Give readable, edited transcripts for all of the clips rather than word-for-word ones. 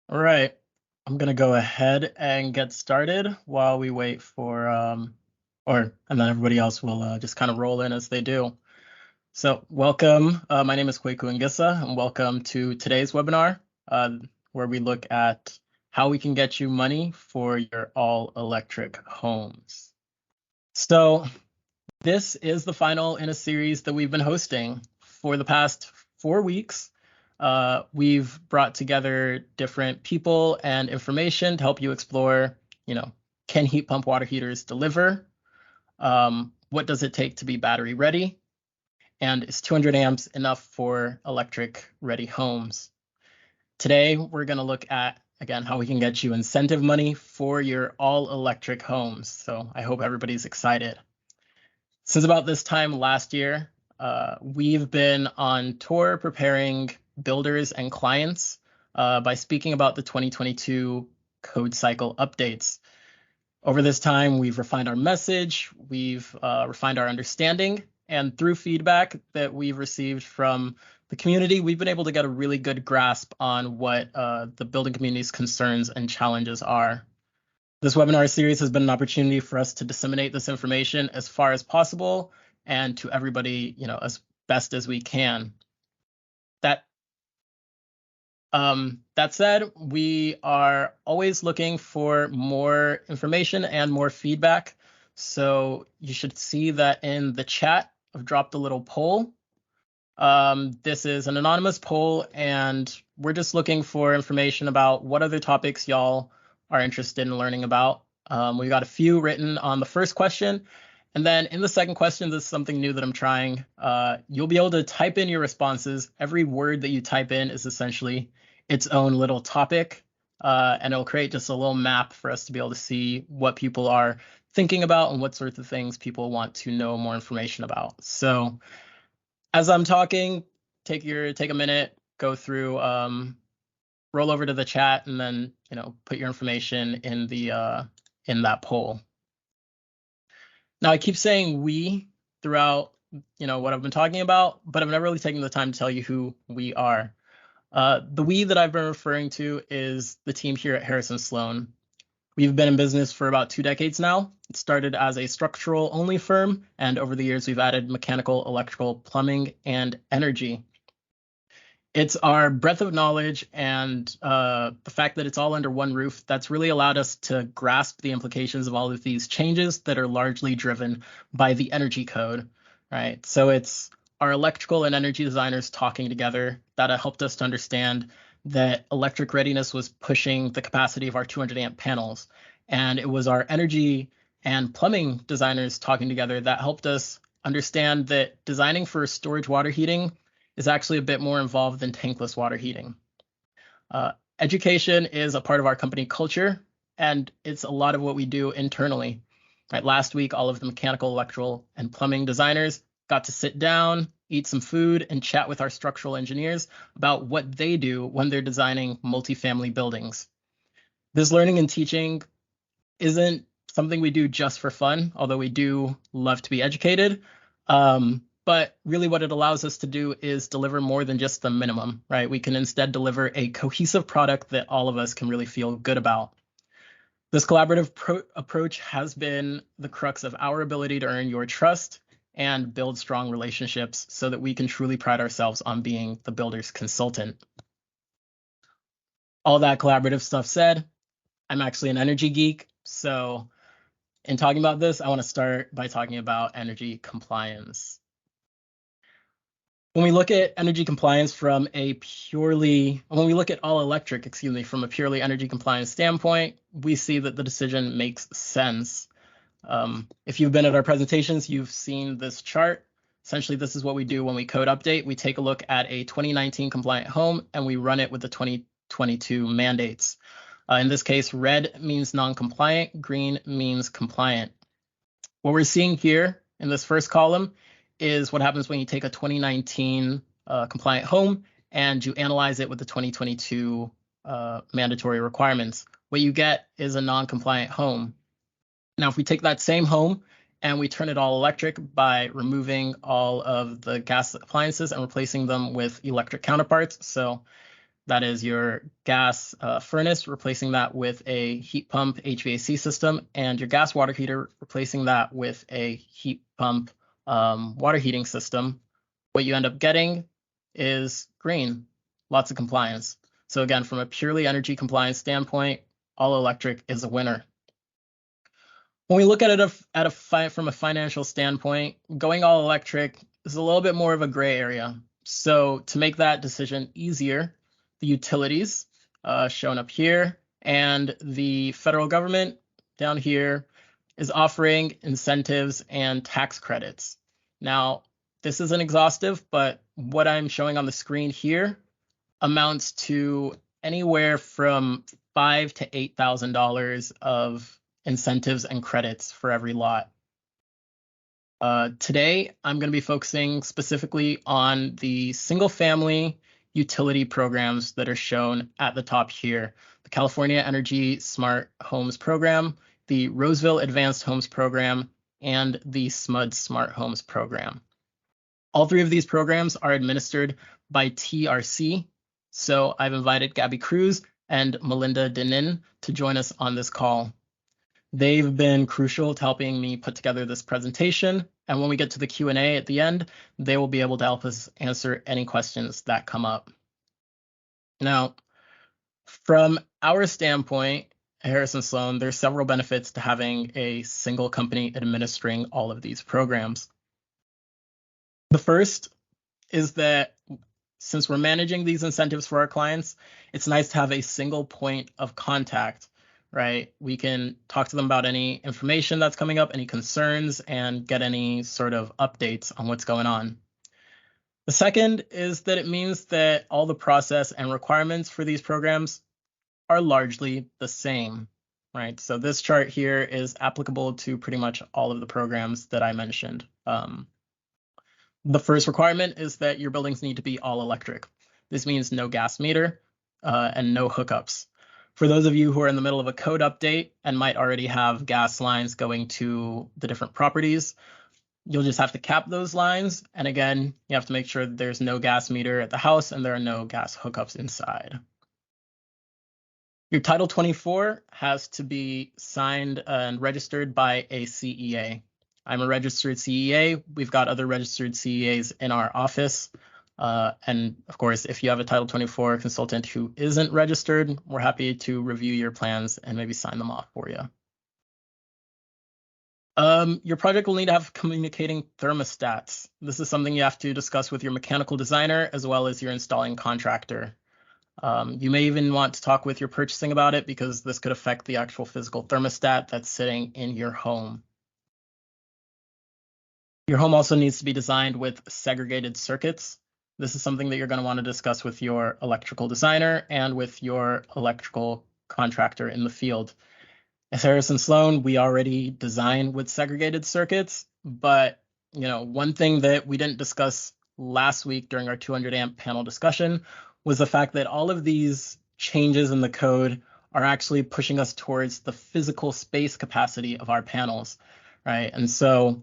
All right, I'm gonna go ahead and get started while we wait for and then everybody else will just kind of roll in as they do. So welcome. My name is Kweku Ngissa, and welcome to today's webinar, where we look at how we can get you money for your all-electric homes. So this is the final in a series that we've been hosting for the past 4 weeks. We've brought together different people and information to help you explore, can heat pump water heaters deliver? What does it take to be battery ready? And is 200 amps enough for electric ready homes? Today, we're going to look at, again, how we can get you incentive money for your all electric homes. So I hope everybody's excited. Since about this time last year, we've been on tour preparing builders and clients by speaking about the 2022 code cycle updates. Over this time, we've refined our message, we've refined our understanding, and through feedback that we've received from the community, we've been able to get a really good grasp on what the building community's concerns and challenges are. This webinar series has been an opportunity for us to disseminate this information as far as possible and to everybody, as best as we can. That said, we are always looking for more information and more feedback. So you should see that in the chat, I've dropped a little poll. This is an anonymous poll, and we're just looking for information about what other topics y'all are interested in learning about. We got a few written on the first question. And then in the second question, this is something new that I'm trying. You'll be able to type in your responses. Every word that you type in is essentially its own little topic, and it'll create just a little map for us to be able to see what people are thinking about and what sorts of things people want to know more information about. So as I'm talking, take a minute, go through, roll over to the chat, and then put your information in the in that poll. Now I keep saying we throughout what I've been talking about, but I've never really taken the time to tell you who we are. The we that I've been referring to is the team here at Harrison Sloan. We've been in business for about 2 decades now. It started as a structural only firm, and over the years we've added mechanical, electrical, plumbing, and energy. It's our breadth of knowledge and the fact that it's all under one roof that's really allowed us to grasp the implications of all of these changes that are largely driven by the energy code, right? So it's our electrical and energy designers talking together that helped us to understand that electric readiness was pushing the capacity of our 200 amp panels. And it was our energy and plumbing designers talking together that helped us understand that designing for storage water heating is actually a bit more involved than tankless water heating. Education is a part of our company culture, and it's a lot of what we do internally. Right, last week, all of the mechanical, electrical, and plumbing designers got to sit down, eat some food, and chat with our structural engineers about what they do when they're designing multifamily buildings. This learning and teaching isn't something we do just for fun, although we do love to be educated. But really what it allows us to do is deliver more than just the minimum, right? We can instead deliver a cohesive product that all of us can really feel good about. This collaborative approach has been the crux of our ability to earn your trust and build strong relationships so that we can truly pride ourselves on being the builder's consultant. All that collaborative stuff said, I'm actually an energy geek. So in talking about this, I want to start by talking about energy compliance. When we look at energy compliance from when we look at all electric, from a purely energy compliance standpoint, we see that the decision makes sense. If you've been at our presentations, you've seen this chart. Essentially, this is what we do when we code update. We take a look at a 2019 compliant home and we run it with the 2022 mandates. In this case, red means non-compliant, green means compliant. What we're seeing here in this first column is what happens when you take a 2019 compliant home and you analyze it with the 2022 mandatory requirements. What you get is a non-compliant home. Now, if we take that same home and we turn it all electric by removing all of the gas appliances and replacing them with electric counterparts, so That is your gas furnace, replacing that with a heat pump HVAC system, and your gas water heater, replacing that with a heat pump water heating system. What you end up getting is green, lots of compliance. So again, from a purely energy compliance standpoint, all electric is a winner. When we look at it from a financial standpoint, going all electric is a little bit more of a gray area. So to make that decision easier, the utilities shown up here and the federal government down here is offering incentives and tax credits. Now, this isn't exhaustive, but what I'm showing on the screen here amounts to anywhere from $5,000 to $8,000 of incentives and credits for every lot. Today, I'm going to be focusing specifically on the single-family utility programs that are shown at the top here. The California Energy Smart Homes Program, the Roseville Advanced Homes Program, and the SMUD Smart Homes Program. All three of these programs are administered by TRC. So I've invited Gabby Cruz and Melinda Denin to join us on this call. They've been crucial to helping me put together this presentation, and when we get to the Q&A at the end, they will be able to help us answer any questions that come up. Now, from our standpoint at Harrison Sloan, there's several benefits to having a single company administering all of these programs. The first is that since we're managing these incentives for our clients, it's nice to have a single point of contact, right? We can talk to them about any information that's coming up, any concerns, and get any sort of updates on what's going on. The second is that it means that all the process and requirements for these programs are largely the same, right? So this chart here is applicable to pretty much all of the programs that I mentioned. The first requirement is that your buildings need to be all electric. This means no gas meter and no hookups. For those of you who are in the middle of a code update and might already have gas lines going to the different properties, you'll just have to cap those lines. And again, you have to make sure that there's no gas meter at the house and there are no gas hookups inside. Your Title 24 has to be signed and registered by a CEA. I'm a registered CEA. We've got other registered CEAs in our office. And of course, if you have a Title 24 consultant who isn't registered, we're happy to review your plans and maybe sign them off for you. Your project will need to have communicating thermostats. This is something you have to discuss with your mechanical designer as well as your installing contractor. You may even want to talk with your purchasing about it because this could affect the actual physical thermostat that's sitting in your home. Your home also needs to be designed with segregated circuits. This is something that you're going to want to discuss with your electrical designer and with your electrical contractor in the field. At Harrison Sloan, we already design with segregated circuits, but one thing that we didn't discuss last week during our 200 amp panel discussion was the fact that all of these changes in the code are actually pushing us towards the physical space capacity of our panels, right? And so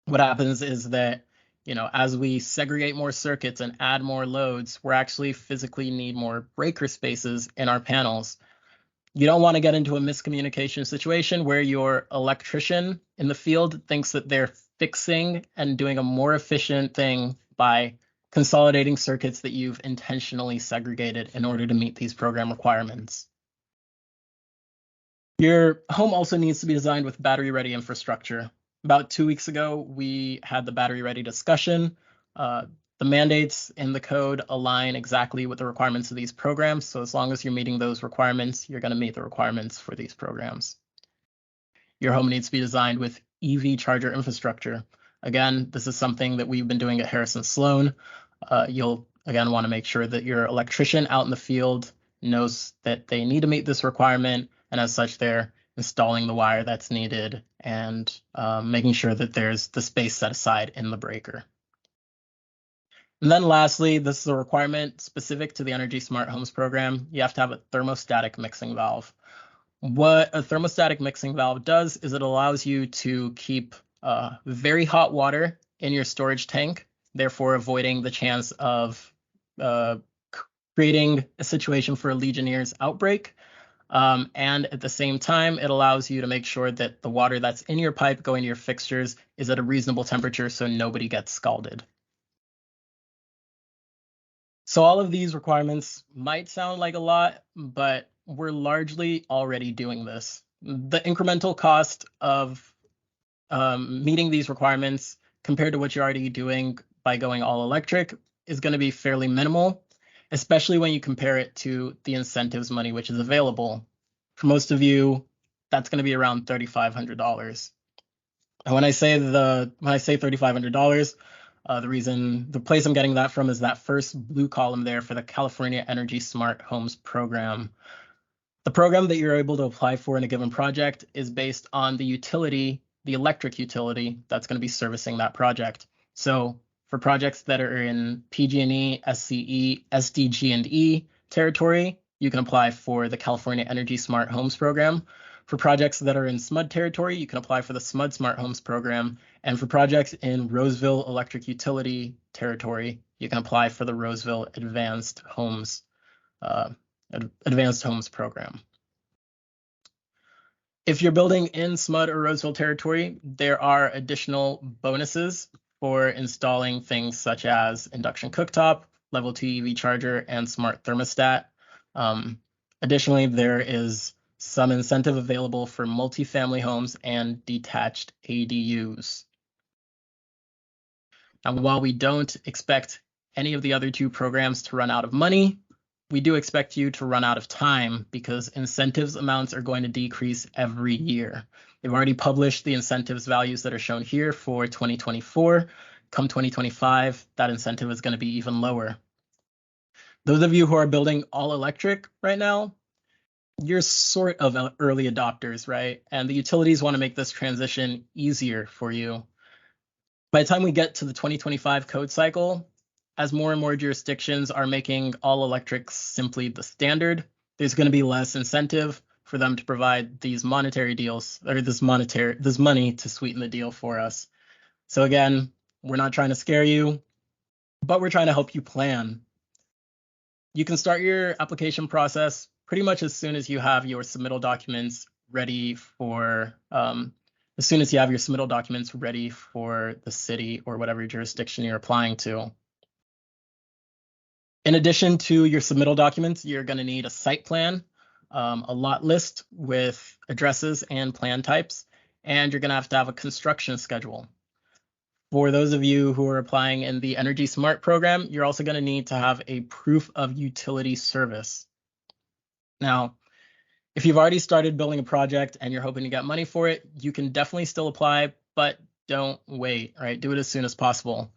what happens is that, as we segregate more circuits and add more loads, we're actually physically need more breaker spaces in our panels. You don't want to get into a miscommunication situation where your electrician in the field thinks that they're fixing and doing a more efficient thing by consolidating circuits that you've intentionally segregated in order to meet these program requirements. Your home also needs to be designed with battery-ready infrastructure. About 2 weeks ago, we had the battery-ready discussion. The mandates in the code align exactly with the requirements of these programs. So as long as you're meeting those requirements, you're going to meet the requirements for these programs. Your home needs to be designed with EV charger infrastructure. Again, this is something that we've been doing at Harrison Sloan. You'll, again, want to make sure that your electrician out in the field knows that they need to meet this requirement, and as such, they're installing the wire that's needed and making sure that there's the space set aside in the breaker. And then lastly, this is a requirement specific to the Energy Smart Homes program. You have to have a thermostatic mixing valve. What a thermostatic mixing valve does is it allows you to keep very hot water in your storage tank, therefore avoiding the chance of creating a situation for a Legionnaires outbreak. And at the same time, it allows you to make sure that the water that's in your pipe going to your fixtures is at a reasonable temperature so nobody gets scalded. So all of these requirements might sound like a lot, but we're largely already doing this. The incremental cost of meeting these requirements compared to what you're already doing by going all electric is going to be fairly minimal, especially when you compare it to the incentives money which is available. For most of you, that's going to be around $3,500. And when I say $3,500, the place I'm getting that from is that first blue column there for the California Energy Smart Homes Program. The program that you're able to apply for in a given project is based on the utility, the electric utility that's going to be servicing that project. So for projects that are in PG&E, SCE, SDG&E territory, you can apply for the California Energy Smart Homes Program. For projects that are in SMUD territory, you can apply for the SMUD Smart Homes Program. And for projects in Roseville Electric Utility territory, you can apply for the Roseville Advanced Homes Program. If you're building in SMUD or Roseville territory, there are additional bonuses for installing things such as induction cooktop, level 2 EV charger, and smart thermostat. Additionally, there is some incentive available for multifamily homes and detached ADUs. And while we don't expect any of the other two programs to run out of money, we do expect you to run out of time because incentives amounts are going to decrease every year. They've already published the incentives values that are shown here for 2024. Come 2025, that incentive is going to be even lower. Those of you who are building all electric right now, you're sort of early adopters, right? And the utilities want to make this transition easier for you. By the time we get to the 2025 code cycle, as more and more jurisdictions are making all electric simply the standard, there's going to be less incentive for them to provide these monetary deals or this money to sweeten the deal for us. So again, we're not trying to scare you, but we're trying to help you plan. You can start your application process pretty much as soon as you have your submittal documents ready for the city or whatever jurisdiction you're applying to. In addition to your submittal documents, you're going to need a site plan, a lot list with addresses and plan types, and you're going to have a construction schedule. For those of you who are applying in the Energy Smart program, you're also going to need to have a proof of utility service. Now, if you've already started building a project and you're hoping to get money for it, you can definitely still apply, but don't wait, right? Do it as soon as possible.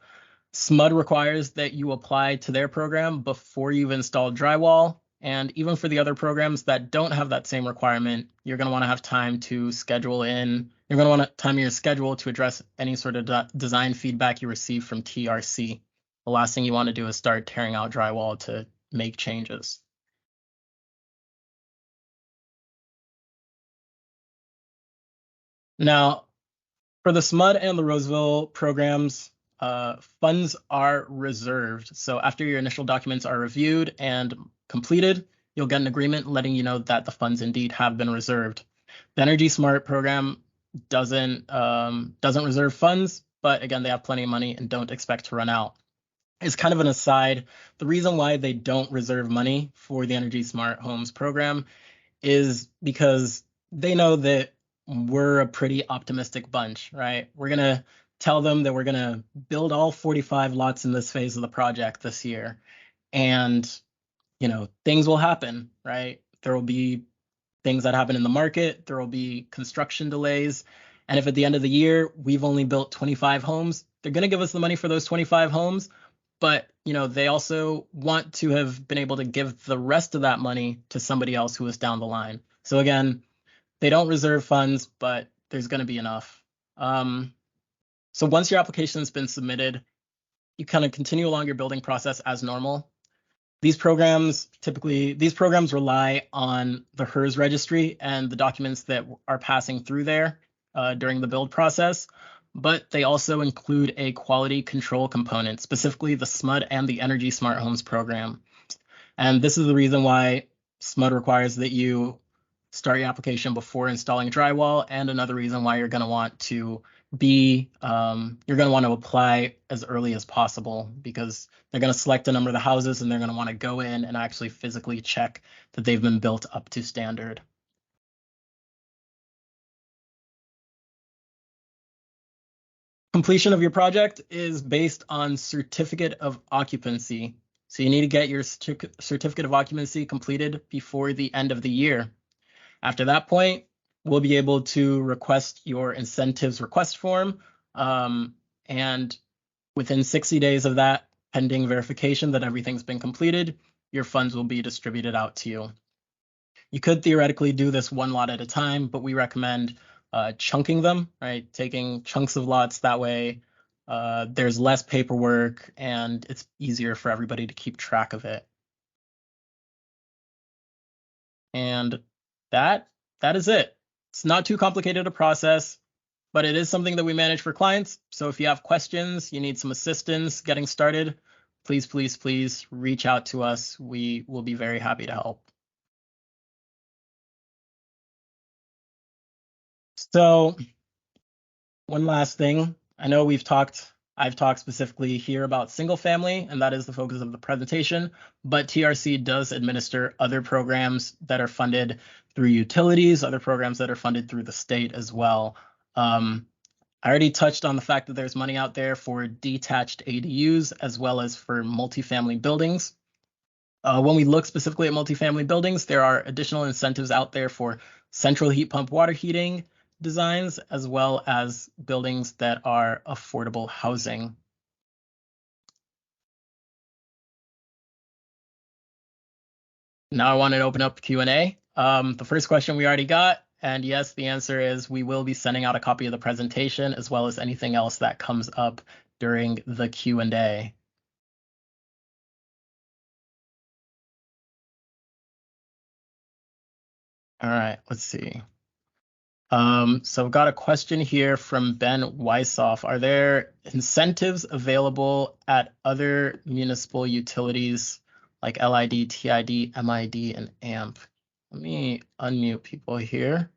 SMUD requires that you apply to their program before you've installed drywall. And even for the other programs that don't have that same requirement, you're going to want to have time to schedule in. You're going to want to time your schedule to address any sort of design feedback you receive from TRC. The last thing you want to do is start tearing out drywall to make changes. Now, for the SMUD and the Roseville programs, funds are reserved. So after your initial documents are reviewed and completed, you'll get an agreement letting you know that the funds indeed have been reserved. The Energy Smart program doesn't reserve funds, but again, they have plenty of money and don't expect to run out. As kind of an aside, the reason why they don't reserve money for the Energy Smart Homes program is because they know that we're a pretty optimistic bunch, right? We're going to tell them that we're going to build all 45 lots in this phase of the project this year. And, things will happen, right? There will be things that happen in the market. There will be construction delays. And if at the end of the year, we've only built 25 homes, they're going to give us the money for those 25 homes. But, they also want to have been able to give the rest of that money to somebody else who is down the line. So again, they don't reserve funds, but there's going to be enough. So once your application has been submitted, you kind of continue along your building process as normal. These programs rely on the HERS registry and the documents that are passing through there during the build process, but they also include a quality control component, specifically the SMUD and the Energy Smart Homes program. And this is the reason why SMUD requires that you start your application before installing drywall, and another reason why you're going to want to apply as early as possible, because they're going to select a number of the houses and they're going to want to go in and actually physically check that they've been built up to standard. Completion of your project is based on certificate of occupancy. So you need to get your certificate of occupancy completed before the end of the year. After that point, we'll be able to request your incentives request form. And within 60 days of that, pending verification that everything's been completed, your funds will be distributed out to you. You could theoretically do this one lot at a time, but we recommend chunking them, right? Taking chunks of lots, that way there's less paperwork and it's easier for everybody to keep track of it. And that is it. It's not too complicated a process, but it is something that we manage for clients. So if you have questions, you need some assistance getting started, please, please, please reach out to us. We will be very happy to help. So one last thing, I know I've talked specifically here about single family, and that is the focus of the presentation, but TRC does administer other programs that are funded through utilities, other programs that are funded through the state as well. I already touched on the fact that there's money out there for detached ADUs as well as for multifamily buildings. When we look specifically at multifamily buildings, there are additional incentives out there for central heat pump water heating designs, as well as buildings that are affordable housing. Now I want to open up Q&A. The first question we already got, and yes, the answer is we will be sending out a copy of the presentation as well as anything else that comes up during the Q&A. All right, let's see. So I've got a question here from Ben Weisoff. Are there incentives available at other municipal utilities like LID, TID, MID, and AMP? Let me unmute people here.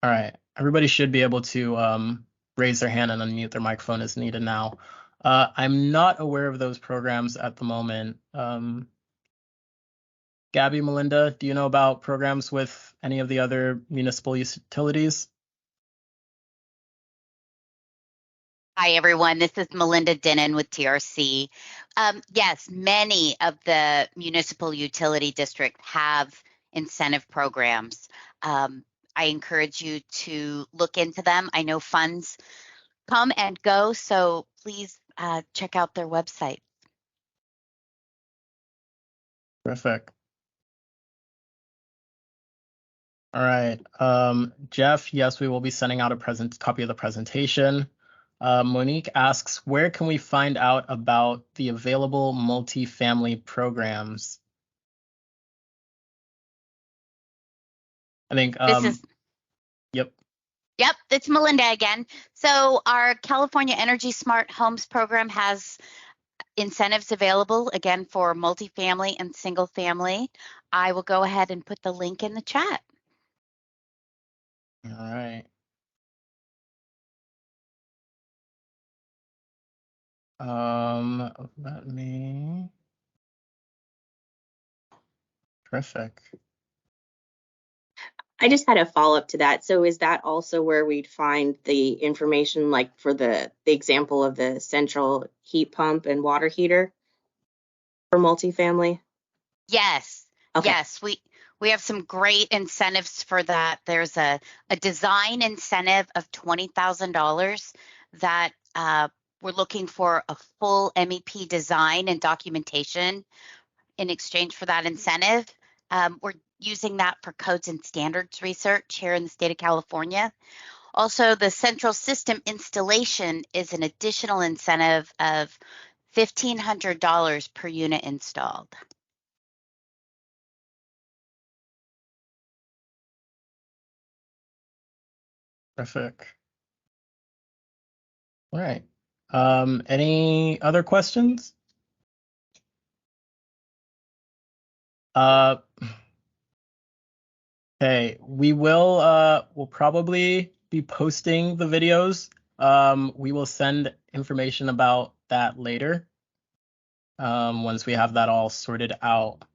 All right, everybody should be able to raise their hand and unmute their microphone as needed now. I'm not aware of those programs at the moment. Gabby, Melinda, do you know about programs with any of the other municipal utilities? Hi, everyone. This is Melinda Denon with TRC. Yes, many of the municipal utility districts have incentive programs. I encourage you to look into them. I know funds come and go, so please check out their website. Terrific. All right, Jeff, yes, we will be sending out a copy of the presentation. Monique asks, where can we find out about the available multifamily programs? I think, yep. Yep, it's Melinda again. So our California Energy Smart Homes program has incentives available, again, for multifamily and single family. I will go ahead and put the link in the chat. All right. Let me. Terrific. I just had a follow-up to that. So is that also where we'd find the information, like for the example of the central heat pump and water heater for multifamily? Yes. Okay. Yes, we have some great incentives for that. There's a design incentive of $20,000 that we're looking for a full MEP design and documentation in exchange for that incentive. We're using that for codes and standards research here in the state of California. Also, the central system installation is an additional incentive of $1,500 per unit installed. Terrific. All right. Any other questions? Uh, okay, we'll probably be posting the videos. We will send information about that later, once we have that all sorted out.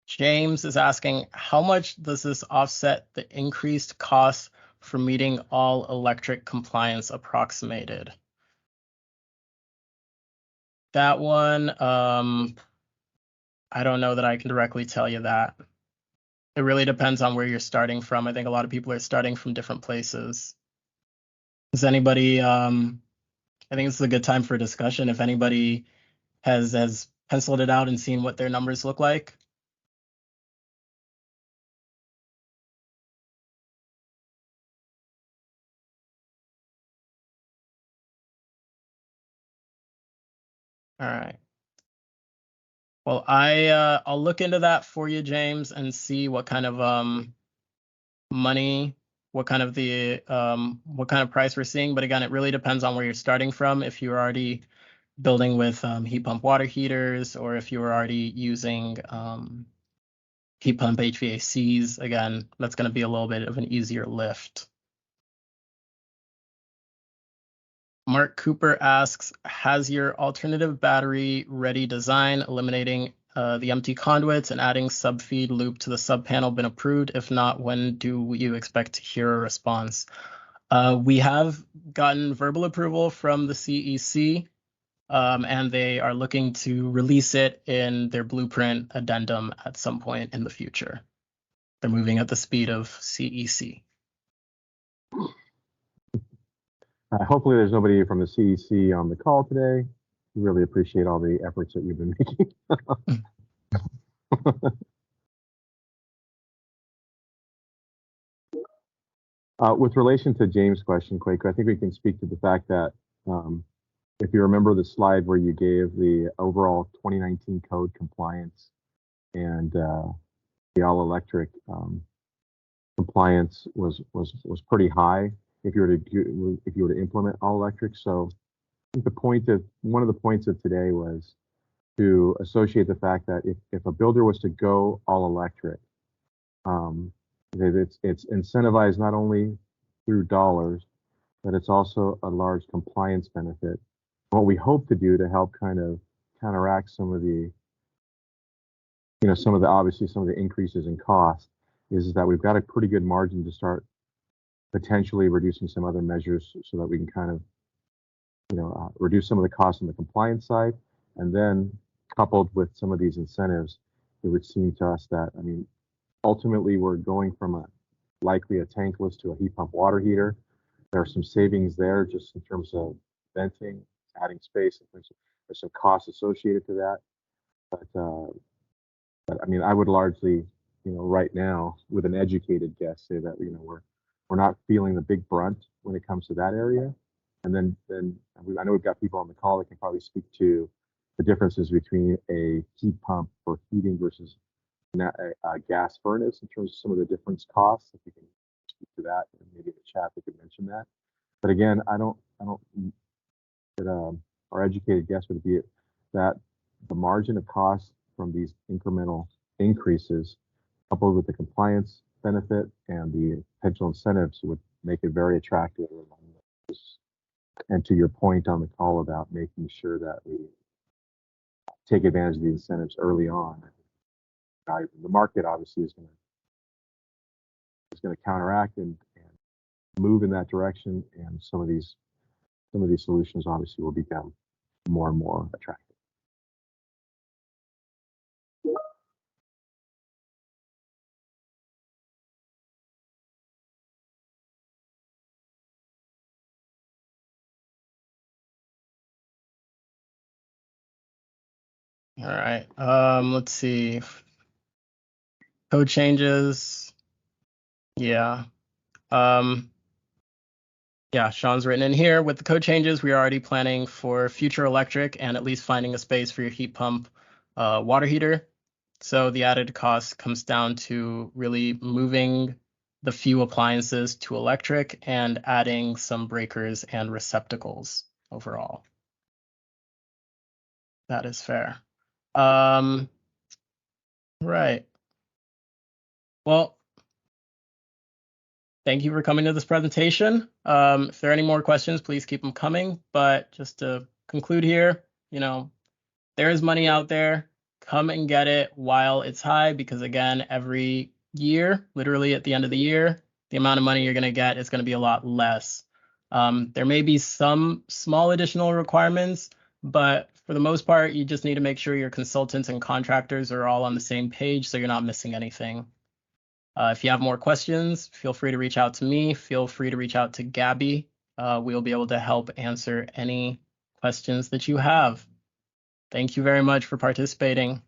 James is asking, how much does this offset the increased costs for meeting all electric compliance approximated? That one, I don't know that I can directly tell you that. It really depends on where you're starting from. I think a lot of people are starting from different places. Does anybody, I think this is a good time for a discussion. If anybody has penciled it out and seen what their numbers look like. All right. Well, I'll look into that for you, James, and see what kind of money, what kind of price we're seeing. But again, it really depends on where you're starting from. If you're already building with heat pump water heaters, or if you were already using heat pump HVACs, again, that's going to be a little bit of an easier lift. Mark Cooper asks, has your alternative battery ready design eliminating the empty conduits and adding sub-feed loop to the sub-panel been approved? If not, when do you expect to hear a response? We have gotten verbal approval from the CEC, and they are looking to release it in their blueprint addendum at some point in the future. They're moving at the speed of CEC. Hopefully there's nobody from the CEC on the call today. We really appreciate all the efforts that you've been making. With relation to James' question, Quaker, I think we can speak to the fact that if you remember the slide where you gave the overall 2019 code compliance and the all-electric compliance was pretty high if you were to implement all-electric. So I think one of the points of today was to associate the fact that if a builder was to go all-electric, it's incentivized not only through dollars, but it's also a large compliance benefit. What we hope to do to help kind of counteract some of the increases in cost is that we've got a pretty good margin to start potentially reducing some other measures so that we can kind of reduce some of the costs on the compliance side, and then coupled with some of these incentives, it would seem to us that, I mean, ultimately we're going from likely a tankless to a heat pump water heater. There are some savings there just in terms of venting, adding space, and there's some costs associated to that. But I mean, I would largely, right now, with an educated guess, say that we're not feeling the big brunt when it comes to that area. And then I know we've got people on the call that can probably speak to the differences between a heat pump for heating versus a gas furnace in terms of some of the difference costs. If you can speak to that, and maybe in the chat they could mention that. But again, I don't. Our educated guess would be that the margin of cost from these incremental increases, coupled with the compliance benefit and the potential incentives, would make it very attractive. And to your point on the call about making sure that we take advantage of the incentives early on, the market obviously is going to counteract and move in that direction, and some of these solutions obviously will become more and more attractive. All right. Let's see. Code changes. Yeah. Yeah, Sean's written in here. With the code changes, we are already planning for future electric and at least finding a space for your heat pump water heater. So the added cost comes down to really moving the few appliances to electric and adding some breakers and receptacles overall. That is fair. Right. Well, thank you for coming to this presentation. If there are any more questions, please keep them coming. But just to conclude here, there is money out there. Come and get it while it's high, because again, every year, literally at the end of the year, the amount of money you're going to get is going to be a lot less. There may be some small additional requirements, but for the most part, you just need to make sure your consultants and contractors are all on the same page so you're not missing anything. If you have more questions, feel free to reach out to me. Feel free to reach out to Gabby. We'll be able to help answer any questions that you have. Thank you very much for participating.